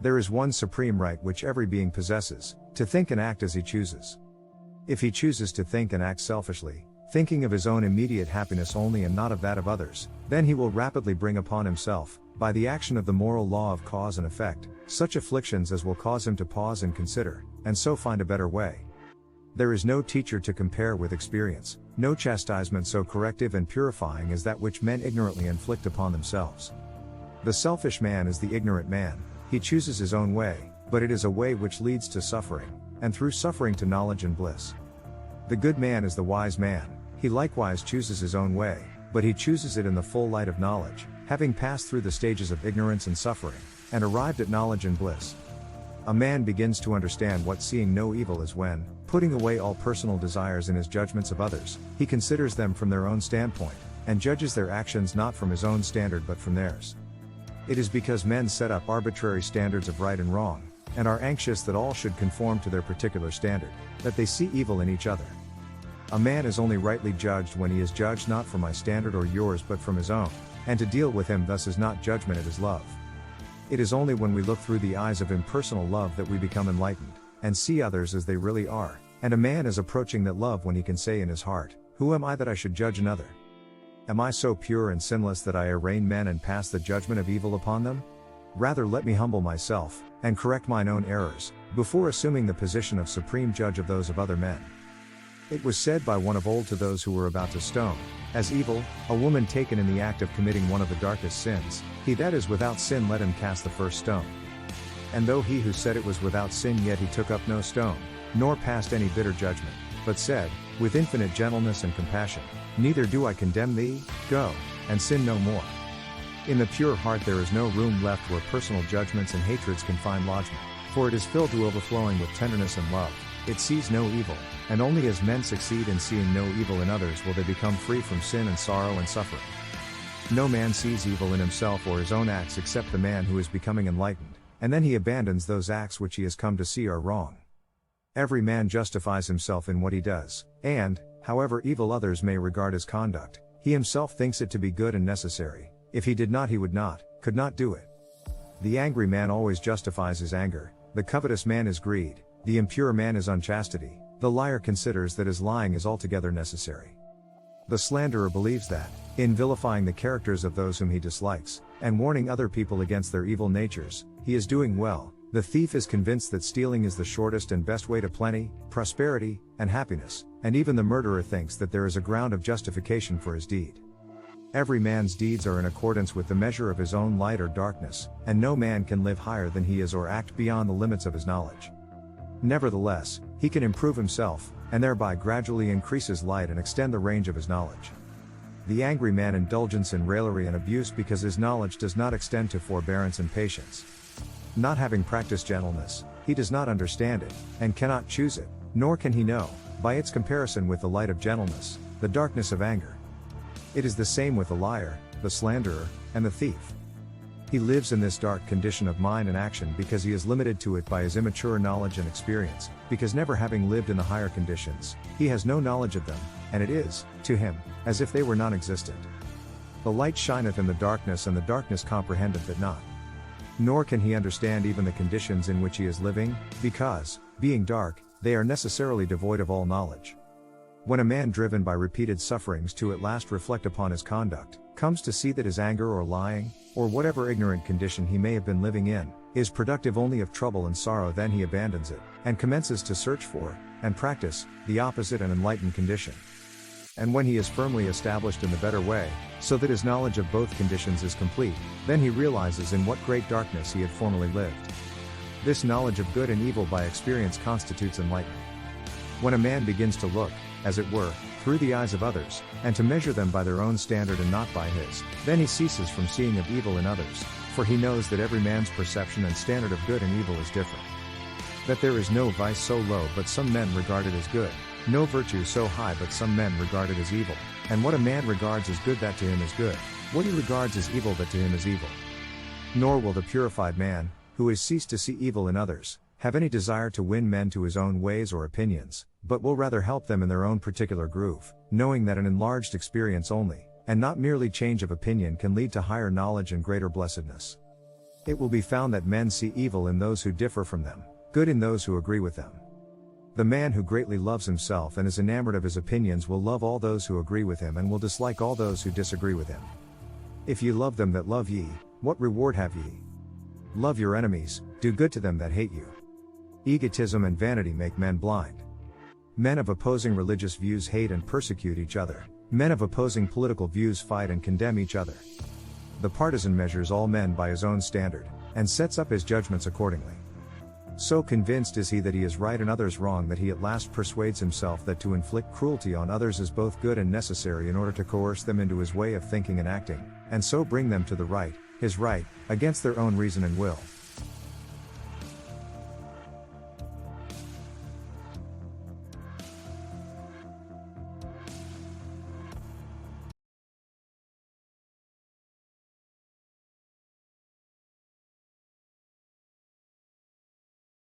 There is one supreme right which every being possesses, to think and act as he chooses. If he chooses to think and act selfishly, thinking of his own immediate happiness only and not of that of others, then he will rapidly bring upon himself, by the action of the moral law of cause and effect, such afflictions as will cause him to pause and consider, and so find a better way. There is no teacher to compare with experience, no chastisement so corrective and purifying as that which men ignorantly inflict upon themselves. The selfish man is the ignorant man, he chooses his own way, but it is a way which leads to suffering, and through suffering to knowledge and bliss. The good man is the wise man, he likewise chooses his own way, but he chooses it in the full light of knowledge, having passed through the stages of ignorance and suffering, and arrived at knowledge and bliss. A man begins to understand what seeing no evil is when, putting away all personal desires in his judgments of others, he considers them from their own standpoint, and judges their actions not from his own standard but from theirs. It is because men set up arbitrary standards of right and wrong, and are anxious that all should conform to their particular standard, that they see evil in each other. A man is only rightly judged when he is judged not from my standard or yours but from his own, and to deal with him thus is not judgment, it is love. It is only when we look through the eyes of impersonal love that we become enlightened, and see others as they really are, and a man is approaching that love when he can say in his heart, "Who am I that I should judge another? Am I so pure and sinless that I arraign men and pass the judgment of evil upon them? Rather let me humble myself, and correct mine own errors, before assuming the position of supreme judge of those of other men." It was said by one of old to those who were about to stone, as evil, a woman taken in the act of committing one of the darkest sins, he that is without sin let him cast the first stone. And though he who said it was without sin, yet he took up no stone, nor passed any bitter judgment, but said, with infinite gentleness and compassion, "Neither do I condemn thee, go, and sin no more." In the pure heart there is no room left where personal judgments and hatreds can find lodgment, for it is filled to overflowing with tenderness and love, it sees no evil, and only as men succeed in seeing no evil in others will they become free from sin and sorrow and suffering. No man sees evil in himself or his own acts except the man who is becoming enlightened, and then he abandons those acts which he has come to see are wrong. Every man justifies himself in what he does, and, however evil others may regard his conduct, he himself thinks it to be good and necessary. If he did not, he would not, could not do it. The angry man always justifies his anger, the covetous man is greed, the impure man is unchastity, the liar considers that his lying is altogether necessary. The slanderer believes that, in vilifying the characters of those whom he dislikes, and warning other people against their evil natures, he is doing well. The thief is convinced that stealing is the shortest and best way to plenty, prosperity, and happiness, and even the murderer thinks that there is a ground of justification for his deed. Every man's deeds are in accordance with the measure of his own light or darkness, and no man can live higher than he is or act beyond the limits of his knowledge. Nevertheless, he can improve himself, and thereby gradually increase his light and extend the range of his knowledge. The angry man indulges in raillery and abuse because his knowledge does not extend to forbearance and patience. Not having practiced gentleness, he does not understand it, and cannot choose it, nor can he know, by its comparison with the light of gentleness, the darkness of anger. It is the same with the liar, the slanderer, and the thief. He lives in this dark condition of mind and action because he is limited to it by his immature knowledge and experience, because never having lived in the higher conditions, he has no knowledge of them, and it is, to him, as if they were non-existent. The light shineth in the darkness, and the darkness comprehendeth it not. Nor can he understand even the conditions in which he is living, because, being dark, they are necessarily devoid of all knowledge. When a man driven by repeated sufferings to at last reflect upon his conduct, comes to see that his anger or lying, or whatever ignorant condition he may have been living in, is productive only of trouble and sorrow, then he abandons it, and commences to search for, and practice, the opposite and enlightened condition. And when he is firmly established in the better way, so that his knowledge of both conditions is complete, then he realizes in what great darkness he had formerly lived. This knowledge of good and evil by experience constitutes enlightenment. When a man begins to look, as it were, through the eyes of others, and to measure them by their own standard and not by his, then he ceases from seeing of evil in others, for he knows that every man's perception and standard of good and evil is different. That there is no vice so low but some men regard it as good, no virtue so high but some men regard it as evil, and what a man regards as good that to him is good, what he regards as evil that to him is evil. Nor will the purified man, who has ceased to see evil in others, have any desire to win men to his own ways or opinions, but will rather help them in their own particular groove, knowing that an enlarged experience only, and not merely change of opinion, can lead to higher knowledge and greater blessedness. It will be found that men see evil in those who differ from them, good in those who agree with them. The man who greatly loves himself and is enamored of his opinions will love all those who agree with him and will dislike all those who disagree with him. If ye love them that love ye, what reward have ye? Love your enemies, do good to them that hate you. Egotism and vanity make men blind. Men of opposing religious views hate and persecute each other. Men of opposing political views fight and condemn each other. The partisan measures all men by his own standard, and sets up his judgments accordingly. So convinced is he that he is right and others wrong that he at last persuades himself that to inflict cruelty on others is both good and necessary in order to coerce them into his way of thinking and acting, and so bring them to the right, his right, against their own reason and will.